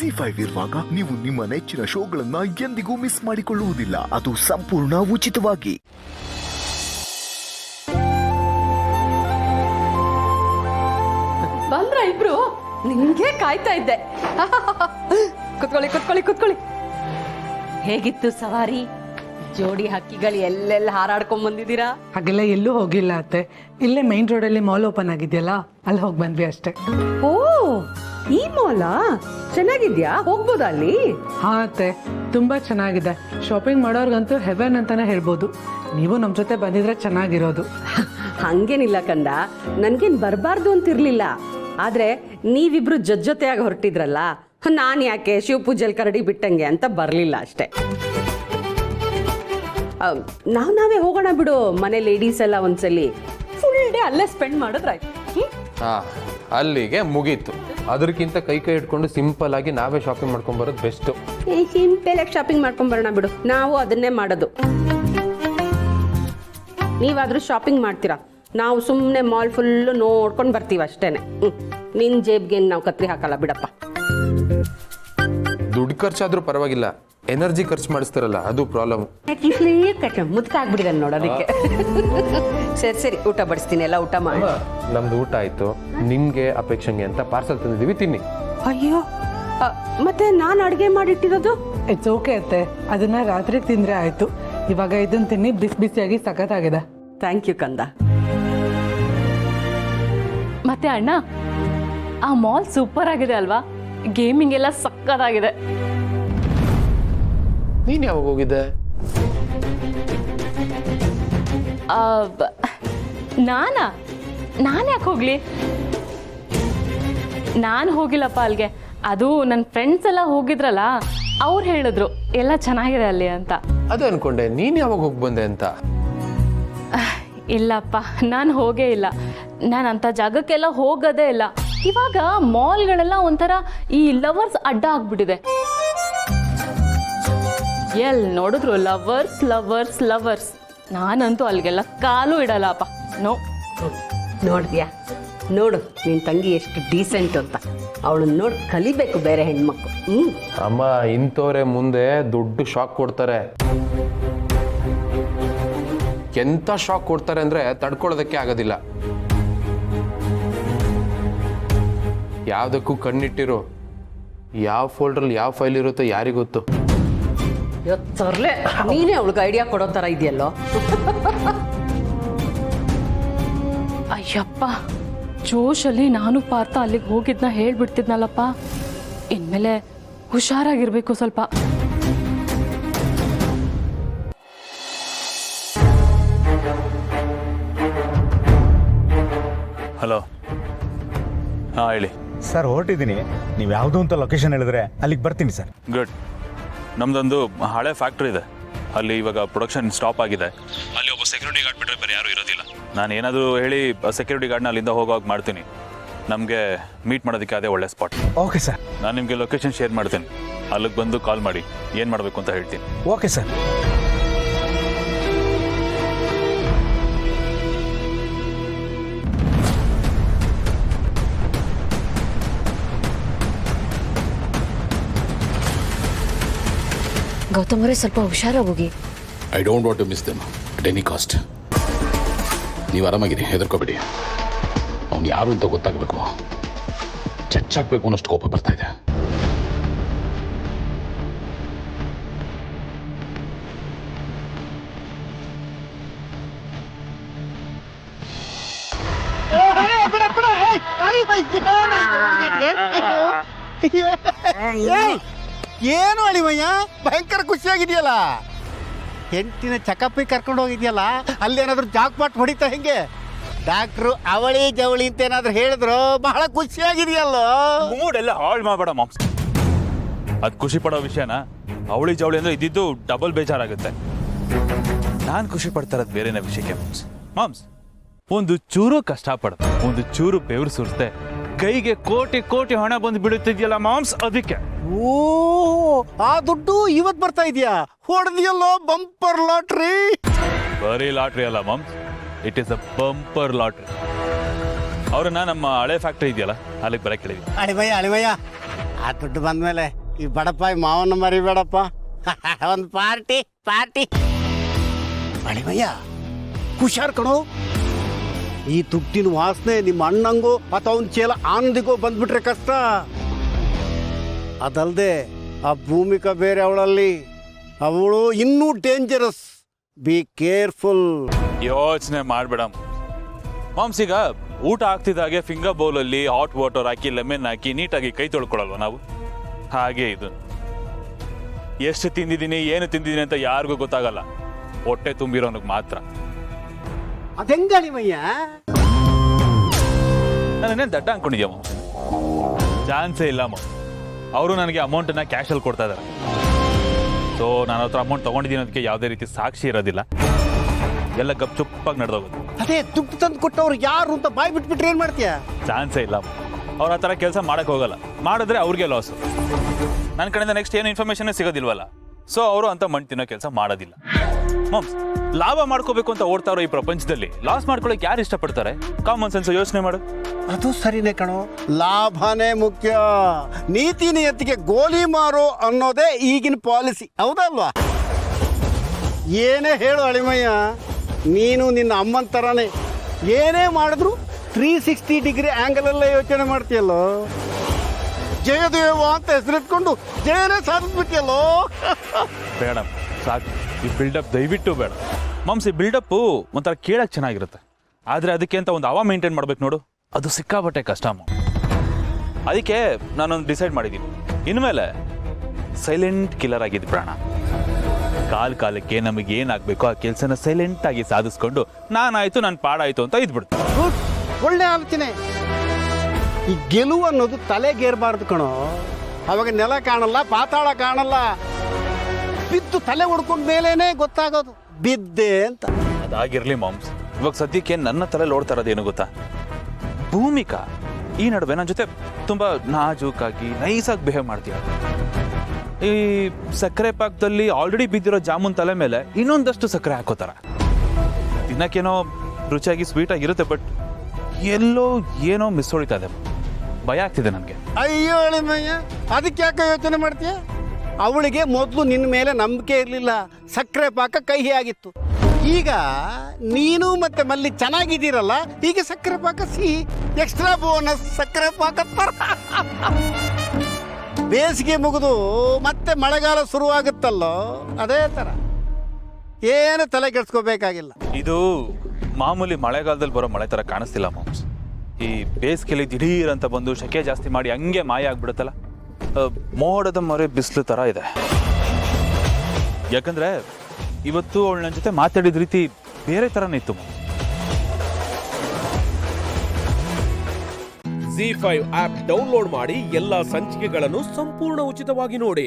ZEE5 ಇರುವಾಗ ನೀವು ನಿಮ್ಮ ನೆಚ್ಚಿನ ಶೋಗಳನ್ನ ಎಂದಿಗೂ ಮಿಸ್ ಮಾಡಿಕೊಳ್ಳುವುದಿಲ್ಲ. ಅದು ಸಂಪೂರ್ಣ ಉಚಿತವಾಗಿ. ಬಂದ್ರ ಇಬ್ರು? ನಿಮ್ಗೆ ಕಾಯ್ತಾ ಇದ್ದೆ. ಕುತ್ಕೊಳ್ಳಿ ಕುತ್ಕೊಳ್ಳಿ ಕುತ್ಕೊಳ್ಳಿ. ಹೇಗಿತ್ತು ಸವಾರಿ? ಜೋಡಿ ಹಕ್ಕಿಗಳು ಎಲ್ಲೆಲ್ಲ ಹಾರಾಡ್ಕೊಂಡ್ ಬಂದಿದ್ದೀರಾ? ಹಾಗೆಲ್ಲ ಎಲ್ಲೂ ಹೋಗಿಲ್ಲ ಅತ್ತೆ. ಇಲ್ಲೇ ಮೈನ್ ರೋಡಲ್ಲಿ ಮಾಲ್ ಓಪನ್ ಆಗಿದೆಯಲ್ಲ, ಅಲ್ಲಿ ಹೋಗಿ ಬಂದ್ವಿ ಅಷ್ಟೇ. ಓ, ಈ ಮಾಲ ಚೆನ್ನಾಗಿದ್ಯಾ? ಹೋಗ್ಬೋದಾ ಅಲ್ಲಿ? ಹಾ ಅತ್ತೆ, ತುಂಬಾ ಚೆನ್ನಾಗಿದೆ. ಶಾಪಿಂಗ್ ಮಾಡೋರ್ಗಂತೂ ಹೆವೆನ್ ಅಂತಾನೆ ಹೇಳ್ಬೋದು. ನೀವು ನಮ್ಮ ಜೊತೆ ಬಂದಿದ್ರೆ ಚೆನ್ನಾಗಿರೋದು. ಹಂಗೇನಿಲ್ಲ ಕಂದ, ನನ್ಗೇನ್ ಬರಬಾರ್ದು ಅಂತಿರ್ಲಿಲ್ಲ. ಆದ್ರೆ ನೀವಿಬ್ರು ಜೊತೆಯಾಗಿ ಹೊರಟಿದ್ರಲ್ಲ, ನಾನ್ ಯಾಕೆ ಶಿವಪೂಜೆಲ್ ಕರಡಿ ಬಿಟ್ಟಂಗೆ ಅಂತ ಬರ್ಲಿಲ್ಲ ಅಷ್ಟೇ. ನಾವೇ ಹೋಗೋಣ ಬಿಡು. ಮನೆ ಲೇಡೀಸ್ ಎಲ್ಲ ಒಂದ್ಸಲಿ ಫುಲ್ ಡೇ ಅಲ್ಲೇ ಸ್ಪೆಂಡ್ ಮಾಡಿದ್ರಾಯ್ತು. ಅಲ್ಲಿಗೆ ಮುಗೀತು. ಅದಕ್ಕಿಂತ ಕೈ ಇಟ್ಕೊಂಡು ಸಿಂಪಲ್ ಆಗಿ ನಾವೇ ಶಾಪಿಂಗ್ ಮಾಡ್ಕೊಂಡ್ ಬರೋದು ಬೆಸ್ಟ್. ಸಿಂಪಲ್ ಆಗಿ ಶಾಪಿಂಗ್ ಮಾಡ್ಕೊಂಡ್ ಬರೋಣ ಬಿಡು. ನಾವು ಅದನ್ನೇ ಮಾಡೋದು. ನೀವಾದ್ರೂ ಶಾಪಿಂಗ್ ಮಾಡ್ತೀರಾ, ನಾವು ಸುಮ್ಮನೆ ಮಾಲ್ ಫುಲ್ಲು ನೋಡ್ಕೊಂಡು ಬರ್ತೀವಿ ಅಷ್ಟೇನೆ. ನಿನ್ ಜೇಬ್ಗೆ ನಾವು ಕತ್ರಿ ಹಾಕಲ್ಲ ಬಿಡಪ್ಪ. ದುಡ್ಡು ಖರ್ಚಾದ್ರೂ ಪರವಾಗಿಲ್ಲ, ಎನರ್ಜಿ ಖರ್ಚು ಮಾಡಿಸ್ತಾರಲ್ಲ ಅದು ಪ್ರಾಬ್ಲಮ್. ಮುದ್ಕ ಆಗ್ಬಿಡಿದ ನೋಡೋದಕ್ಕೆ. ಸರಿ ಸರಿ, ಊಟ ಬಡಿಸ್ತೀನಿ, ಎಲ್ಲ ಊಟ ಮಾಡಿ. ನಮ್ದು ಊಟ ಆಯ್ತು, ನಿಮ್ಗೆ ಅಪೇಕ್ಷೆಗೆ ಅಂತ ಪಾರ್ಸಲ್ ತಂದಿದೀವಿ, ತಿನ್ನಿ. ಅಯ್ಯೋ, ಮತ್ತೆ ನಾನು ಅಡುಗೆ ಮಾಡಿಟ್ಟಿರೋದು? ಇಟ್ಸ್ ಓಕೆ ಅತ್ತೆ, ಅದನ್ನ ರಾತ್ರಿ ತಿಂದ್ರೆ ಆಯ್ತು. ಇವಾಗ ಇದನ್ನ ತಿನ್ನಿ, ಬಿಸಿ ಬಿಸಿಯಾಗಿ ಸಖತ್ತಾಗಿದೆ. ಥ್ಯಾಂಕ್ ಯು ಕಂದ. ಮತ್ತೆ ಅಣ್ಣ, ಆ ಮಾಲ್ ಸೂಪರ್ ಆಗಿದೆ ಅಲ್ವಾ? ಗೇಮಿಂಗ್ ಎಲ್ಲ ಸಕ್ಕತ್ತಾಗಿದೆ. ನೀನ್ ಯಾವಾಗ ಹೋಗಿದ್ದೆ? ನಾನು ಯಾಕೆ ಹೋಗ್ಲಿ? ನಾನು ಹೋಗಿಲ್ಲಪ್ಪ ಅಲ್ಲಿಗೆ. ಅದು ನನ್ನ ಫ್ರೆಂಡ್ಸ್ ಎಲ್ಲ ಹೋಗಿದ್ರಲ್ಲ, ಅವ್ರು ಹೇಳಿದ್ರು ಎಲ್ಲ ಚೆನ್ನಾಗಿದೆ ಅಲ್ಲಿ ಅಂತ. ಅದೇ ಅನ್ಕೊಂಡೆ ನೀನ್ ಯಾವಾಗ ಹೋಗಿ ಬಂದೆ ಅಂತ. ಇಲ್ಲಪ್ಪ, ನಾನು ಹೋಗೇ ಇಲ್ಲ. ನಾನು ಅಂಥ ಜಾಗಕ್ಕೆಲ್ಲ ಹೋಗೋದೇ ಇಲ್ಲ. ಇವಾಗ ಮಾಲ್ಗಳೆಲ್ಲ ಒಂಥರ ಈ ಲವರ್ಸ್ ಅಡ್ಡ ಆಗ್ಬಿಟ್ಟಿದೆ. ಎಲ್ಲಿ ನೋಡಿದ್ರು ಲವರ್ಸ್ ಲವರ್ಸ್ ಲವರ್ಸ್. ನಾನಂತೂ ಅಲ್ಲಿಗೆಲ್ಲ ಕಾಲು ಇಡಲ್ಲಪ್ಪ. ನೋ. ನೋಡಿದ್ಯಾ? ನೋಡು ನಿನ್ ತಂಗಿ ಎಷ್ಟು ಡೀಸೆಂಟ್ ಅಂತ. ಅವಳನ್ನ ನೋಡಿ ಕಲಿಬೇಕು ಬೇರೆ ಹೆಣ್ಮಕ್ಳು. ಅಮ್ಮ, ಇಂಥವ್ರೆ ಮುಂದೆ ದೊಡ್ಡ ಶಾಕ್ ಕೊಡ್ತಾರೆ. ಎಂತ ಶಾಕ್ ಕೊಡ್ತಾರೆ ಅಂದ್ರೆ ತಡ್ಕೊಳ್ಳೋದಕ್ಕೆ ಆಗೋದಿಲ್ಲ. ಯಾವ್ದಕ್ಕೂ ಕಣ್ಣಿಟ್ಟಿರು. ಯಾವ ಫೋಲ್ಡ್ರಲ್ಲಿ ಯಾವ ಫೈಲ್ ಇರುತ್ತೋ ಯಾರಿಗೊತ್ತು. ತರ್ಲೆ, ನೀನೇ ಅವಳಿಗೆ ಐಡಿಯಾ ಕೊಡೋ ಥರ ಇದೆಯಲ್ಲೋ. ಅಯ್ಯಪ್ಪ, ಜೋಶಲ್ಲಿ ನಾನು ಪಾರ್ಥ ಅಲ್ಲಿಗೆ ಹೋಗಿದ್ನ ಹೇಳ್ಬಿಡ್ತಿದ್ನಲ್ಲಪ್ಪ. ಇನ್ಮೇಲೆ ಹುಷಾರಾಗಿರ್ಬೇಕು ಸ್ವಲ್ಪ. ಹಲೋ, ಹಾಂ ಹೇಳಿ ಸರ್. ಹೊರಟಿದ್ದೀನಿ, ನೀವು ಯಾವುದೋ ಅಂತ ಲೊಕೇಶನ್ ಹೇಳಿದ್ರೆ ಅಲ್ಲಿಗೆ ಬರ್ತೀನಿ ಸರ್. ಗುಡ್. ನಮ್ಮದೊಂದು ಹಳೆ ಫ್ಯಾಕ್ಟ್ರಿ ಇದೆ, ಅಲ್ಲಿ ಇವಾಗ ಪ್ರೊಡಕ್ಷನ್ ಸ್ಟಾಪ್ ಆಗಿದೆ. ಅಲ್ಲಿ ಒಬ್ಬ ಸೆಕ್ಯೂರಿಟಿ ಗಾರ್ಡ್ ಬಿಟ್ಟರೆ ಬೇರೆ ಯಾರೂ ಇರೋದಿಲ್ಲ. ನಾನು ಏನಾದರೂ ಹೇಳಿ ಸೆಕ್ಯೂರಿಟಿ ಗಾರ್ಡ್ನ ಅಲ್ಲಿಂದ ಹೋಗೋವಾಗ ಮಾಡ್ತೀನಿ. ನಮಗೆ ಮೀಟ್ ಮಾಡೋದಕ್ಕೆ ಅದೇ ಒಳ್ಳೆ ಸ್ಪಾಟ್. Okay sir. ನಾನು ನಿಮಗೆ ಲೊಕೇಶನ್ ಶೇರ್ ಮಾಡ್ತೀನಿ, ಅಲ್ಲಿಗೆ ಬಂದು ಕಾಲ್ ಮಾಡಿ ಏನು ಮಾಡಬೇಕು ಅಂತ ಹೇಳ್ತೀನಿ. Okay sir. ಗೌತಮ್ ಅವರೇ, ಸ್ವಲ್ಪ ಹುಷಾರಾಗಿ. I don't want to miss them at any cost. ನೀವು ಆರಾಮಾಗಿರಿ, ಹೆದರ್ಕೋಬೇಡಿ. ಅವ್ನು ಯಾರು ಅಂತ ಗೊತ್ತಾಗಬೇಕು, ಚಚ್ಚಾಕ್ಬೇಕು ಅನ್ನೋಷ್ಟು ಕೋಪ ಬರ್ತಾ ಇದೆ. ಏನು ಅಳಿಮಯ್ಯ, ಭಯಂಕರ ಖುಷಿಯಾಗಿದೆಯಲ್ಲ. ಹೆಂಡತಿನ ಚಕಪ್ಪಿ ಕರ್ಕೊಂಡು ಹೋಗಿದ್ಯಲ್ಲ, ಅಲ್ಲೇನಾದ್ರೂ ಜಾಕ್ಪಾಟ್ ಹೊಡಿತಾ ಹೆಂಗೆ? ಡಾಕ್ಟ್ರು ಅವಳಿ ಜವಳಿ ಅಂತ ಏನಾದ್ರು ಹೇಳಿದ್ರು ಬಹಳ ಖುಷಿಯಾಗಿದೆಯಲ್ಲೋ. ಮೂಡೆಲ್ಲ ಹಾಳು ಮಾಡಬೇಡ ಮಾಮ್ಸ್. ಅದು ಖುಷಿ ಪಡೋ ವಿಷಯನ ಅವಳಿ ಜವಳಿ ಅಂದ್ರೆ ಇದ್ದಿದ್ದು ಡಬಲ್ ಬೇಜಾರಾಗುತ್ತೆ. ನಾನು ಖುಷಿ ಪಡ್ತಾ ಇರೋದು ಬೇರೆನೇ ವಿಷಯಕ್ಕೆ ಮಾಮ್ಸ್. ಮಾಮ್ಸ್, ಒಂದು ಚೂರು ಕಷ್ಟಪಡ್ದೆ, ಒಂದು ಚೂರು ಬೆವರು ಸುರಿಸ್ದೆ, ಕೈಗೆ ಕೋಟಿ ಕೋಟಿ ಹಣ ಬಂದು ಬಿಡುತ್ತಿದ್ಯಲ್ಲ ಮಾಮ್ಸ್, ಅದಕ್ಕೆ. ಓ, ಆ ದುಡ್ಡು ಇವತ್ ಬರ್ತಾ ಇದೆಯಾ? ಹೊಡೆದಿಯಲ್ಲೋ ಬಂಪರ್ ಲಾಟ್ರಿ. ಬರೀ ಲಾಟ್ರಿ ಅಲ್ಲ moms, it is a bumper lottery. ಅವ್ರನ್ನ ನಮ್ಮ ಹಳೆ ಫ್ಯಾಕ್ಟ್ರಿ ಇದೆಯಲ್ಲ ಅಲ್ಲಿಗೆ ಬರಕ್ಕೆ ಹೇಳಿದ್ವಿ. ಅಳಿಮಯ್ಯ ಆ ದುಡ್ಡು ಬಂದ್ಮೇಲೆ ಈ ಬಡಪಾಯಿ ಮಾವನ್ನ ಮರಿಬೇಡಪ್ಪ. ಒಂದು ಪಾರ್ಟಿ ಅಳಿಮಯ್ಯ, ಹುಷಾರ್ ಕಣೋ. ಈ ದುಡ್ಡಿನ ವಾಸನೆ ನಿಮ್ಮ ಅಣ್ಣಂಗೋ ಅಥವಾ ಅವನ ಚೇಲ ಆನಂದಿಗೋ ಬಂದ್ಬಿಟ್ರೆ ಕಷ್ಟ. ಅದಲ್ಲದೆ ಆ ಭೂಮಿಕಾ ಬೇರೆ ಅವಳಲ್ಲಿ, ಅವಳು ಇನ್ನೂ ಡೇಂಜರಸ್. Be careful. ಯೋಚನೆ ಮಾಡಬೇಡ ಮಾಮ್ಸ್. ಈಗ ಊಟ ಆಗ್ತಿದ್ದಾಗೆ ಫಿಂಗರ್ ಬೌಲಲ್ಲಿ ಹಾಟ್ ವಾಟರ್ ಹಾಕಿ ಲೆಮನ್ ಹಾಕಿ ನೀಟಾಗಿ ಕೈ ತೊಳ್ಕೊಳಲ್ವ ನಾವು? ಹಾಗೆ ಇದು. ಎಷ್ಟು ತಿಂದಿದ್ದೀನಿ ಏನು ತಿಂದಿದ್ದೀನಿ ಅಂತ ಯಾರಿಗೂ ಗೊತ್ತಾಗಲ್ಲ, ಹೊಟ್ಟೆ ತುಂಬಿರೋನಿಗೆ ಮಾತ್ರ. ಅದೆಂಗ ಅಳಿಮಯ್ಯ? ನಾನೇನು ದಡ್ಡ ಅನ್ಕೊಂಡಿದ್ಯಾ ಮಾಮ್ಸ್? ಚಾನ್ಸೇ ಇಲ್ಲ ಮಾಮ್. ಅವರು ನನಗೆ ಅಮೌಂಟನ್ನು ಕ್ಯಾಶಲ್ಲಿ ಕೊಡ್ತಾ ಇದ್ದಾರೆ. ಸೊ ನಾನು ಹತ್ರ ಅಮೌಂಟ್ ತೊಗೊಂಡಿದ್ದೀನಿ ಅದಕ್ಕೆ ಯಾವುದೇ ರೀತಿ ಸಾಕ್ಷಿ ಇರೋದಿಲ್ಲ. ಎಲ್ಲ ಗಪ್ ಚುಪ್ಪಾಗಿ ನಡೆದೋಗೋದು. ಅದೇ ದುಡ್ಡು ತಂದು ಕೊಟ್ಟವ್ರು ಯಾರು ಅಂತ ಬಾಯ್ ಬಿಟ್ಬಿಟ್ರೆ ಏನು ಮಾಡ್ತೀಯ? ಚಾನ್ಸೇ ಇಲ್ಲ. ಅವ್ರು ಆ ಥರ ಕೆಲಸ ಮಾಡೋಕ್ಕೆ ಹೋಗಲ್ಲ. ಮಾಡಿದ್ರೆ ಅವ್ರಿಗೆ ಲಾಸು. ನನ್ನ ಕಡೆಯಿಂದ ನೆಕ್ಸ್ಟ್ ಏನು ಇನ್ಫಾರ್ಮೇಷನ್ನೇ ಸಿಗೋದಿಲ್ವಲ್ಲ. ಸೊ ಅವರು ಅಂತ ಮಣ್ಣು ತಿನ್ನೋ ಕೆಲಸ ಮಾಡೋದಿಲ್ಲ. ಮಾಮ್ಸ್, ಲಾಭ ಮಾಡ್ಕೋಬೇಕು ಅಂತ ಓಡ್ತಾರೋ ಈ ಪ್ರಪಂಚದಲ್ಲಿ ಲಾಸ್ ಮಾಡ್ಕೊಳ್ಳೋಕೆ ಯಾರು ಇಷ್ಟಪಡ್ತಾರೆ? ಕಾಮನ್ ಸೆನ್ಸ್ ಯೋಚನೆ ಮಾಡು. ಅದು ಸರಿನೇ ಕಣೋ. ಲಾಭನೇ ಮುಖ್ಯ. ನೀತಿ ನಿಯತ್ತಿಗೆ ಗೋಲಿ ಮಾರು ಅನ್ನೋದೇ ಈಗಿನ ಪಾಲಿಸಿ, ಹೌದಲ್ವಾ? ಏನೇ ಹೇಳು ಅಳಿಮಯ್ಯ, ನೀನು ನಿನ್ನ ಅಮ್ಮನ ಥರನೇ ಏನೇ ಮಾಡಿದ್ರು 360 ಡಿಗ್ರಿ ಆ್ಯಂಗಲಲ್ಲೇ ಯೋಚನೆ ಮಾಡ್ತೀಯಲ್ಲೋ. ಜಯದೇವ ಅಂತ ಹೆಸರಿಟ್ಕೊಂಡು ಜಯನೇ ಸಾಧಿಸ್ಬಿಟ್ಟಿಯಲ್ಲೋ. ಬೇಡ ಸಾಕು, ಈ ಬಿಲ್ಡಪ್ ದಯವಿಟ್ಟು ಬೇಡ. ಮಾಮ್ಸ್, ಈ ಬಿಲ್ಡಪ್ಪು ಒಂಥರ ಕೇಳಕ್ಕೆ ಚೆನ್ನಾಗಿರುತ್ತೆ, ಆದರೆ ಅದಕ್ಕೆ ಅಂತ ಒಂದು ಅವ ಮೇಂಟೈನ್ ಮಾಡ್ಬೇಕು ನೋಡು, ಅದು ಸಿಕ್ಕಾಬಟ್ಟೆ ಕಷ್ಟ ಮಾಮ್. ಅದಕ್ಕೆ ನಾನೊಂದು ಡಿಸೈಡ್ ಮಾಡಿದ್ದೀನಿ, ಇನ್ಮೇಲೆ ಸೈಲೆಂಟ್ ಕಿಲ್ಲರ್ ಆಗಿದ್ದು ಪ್ರಾಣ. ಕಾಲಕ್ಕೆ ನಮಗೆ ಏನಾಗಬೇಕು ಆ ಕೆಲಸನ ಸೈಲೆಂಟಾಗಿ ಸಾಧಿಸ್ಕೊಂಡು ನಾನಾಯಿತು ನನ್ನ ಪಾಡಾಯಿತು ಅಂತ ಇದ್ಬಿಡ್ತೀನಿ. ಗುಡ್, ಒಳ್ಳೆ ಆಲೋಚನೆ. ಈ ಗೆಲುವು ಅನ್ನೋದು ತಲೆಗೇರಬಾರ್ದು ಕಣೋ. ಅವಾಗ ನೆಲ ಕಾಣಲ್ಲ, ಪಾತಾಳ ಕಾಣಲ್ಲ. ಬಿದ್ದು ತಲೆ ಹೊಡ್ಕೊಂಡ ಮೇಲೇನೆ ಗೊತ್ತಾಗೋದು ಬಿದ್ದೆ ಅಂತ. ಅದಾಗಿರ್ಲಿ ಮಾಮ್ಸ್, ಇವಾಗ ಸದ್ಯಕ್ಕೆ ನನ್ನ ತಲೆಯಲ್ಲಿ ಓಡ್ತಾ ಇರೋದೇನು ಗೊತ್ತಾ? ಭೂಮಿಕಾ ಈ ನಡುವೆ ನನ್ನ ಜೊತೆ ತುಂಬ ನಾಜೂಕಾಗಿ ನೈಸಾಗಿ ಬಿಹೇವ್ ಮಾಡ್ತೀಯ. ಈ ಸಕ್ಕರೆ ಪಾಕದಲ್ಲಿ ಆಲ್ರೆಡಿ ಬಿದ್ದಿರೋ ಜಾಮೂನ್ ತಲೆ ಮೇಲೆ ಇನ್ನೊಂದಷ್ಟು ಸಕ್ಕರೆ ಹಾಕೋತಾರ. ತಿನ್ನಕ್ಕೇನೋ ರುಚಿಯಾಗಿ ಸ್ವೀಟಾಗಿರುತ್ತೆ, ಬಟ್ ಎಲ್ಲೋ ಏನೋ ಮಿಸ್ ಹೊಡಿತಾ ಇದೆ. ಭಯ ಆಗ್ತಿದೆ ನನಗೆ. ಅಯ್ಯೋ ಅಳಿಮಯ್ಯ, ಅದಕ್ಕೆ ಯಾಕೆ ಯೋಚನೆ ಮಾಡ್ತೀಯ? ಅವಳಿಗೆ ಮೊದಲು ನಿನ್ನ ಮೇಲೆ ನಂಬಿಕೆ ಇರಲಿಲ್ಲ, ಸಕ್ಕರೆ ಪಾಕ ಕಹಿ ಆಗಿತ್ತು. ಈಗ ನೀನು ಮತ್ತೆ ಮಲ್ಲಿ ಚೆನ್ನಾಗಿದ್ದೀರಲ್ಲ, ಈಗ ಸಕ್ಕರೆ ಪಾಕ ಸಿಹಿ. ಎಕ್ಸ್ಟ್ರಾ ಬೋನಸ್ ಸಕ್ಕರೆ ಪಾಕ ತರ. ಬೇಸಿಗೆ ಮುಗಿದು ಮತ್ತೆ ಮಳೆಗಾಲ ಶುರುವಾಗುತ್ತಲ್ಲೋ, ಅದೇ ಥರ. ಏನು ತಲೆ ಕೆಡ್ಸ್ಕೋಬೇಕಾಗಿಲ್ಲ. ಇದು ಮಾಮೂಲಿ ಮಳೆಗಾಲದಲ್ಲಿ ಬರೋ ಮಳೆ ಥರ ಕಾಣಿಸ್ತಿಲ್ಲ ಮಾಮ್ಸ್. ಈ ಬೇಸಿಗೆಯಲ್ಲಿ ದಿಢೀರ್ ಅಂತ ಬಂದು ಶೆಕೆ ಜಾಸ್ತಿ ಮಾಡಿ ಹಂಗೆ ಮಾಯ ಆಗ್ಬಿಡುತ್ತಲ್ಲ, ಮೋಡದ ಮೊರೆ ಬಿಸಿಲು ಥರ ಇದೆ. ಯಾಕಂದರೆ ಇವತ್ತು ಅವಳು ನನ್ನ ಜೊತೆ ಮಾತಾಡಿದ ರೀತಿ ಬೇರೆ ಥರನೇ ಇತ್ತು. ZEE5 ಆಪ್ ಡೌನ್ಲೋಡ್ ಮಾಡಿ ಎಲ್ಲಾ ಸಂಚಿಕೆಗಳನ್ನು ಸಂಪೂರ್ಣ ಉಚಿತವಾಗಿ ನೋಡಿ.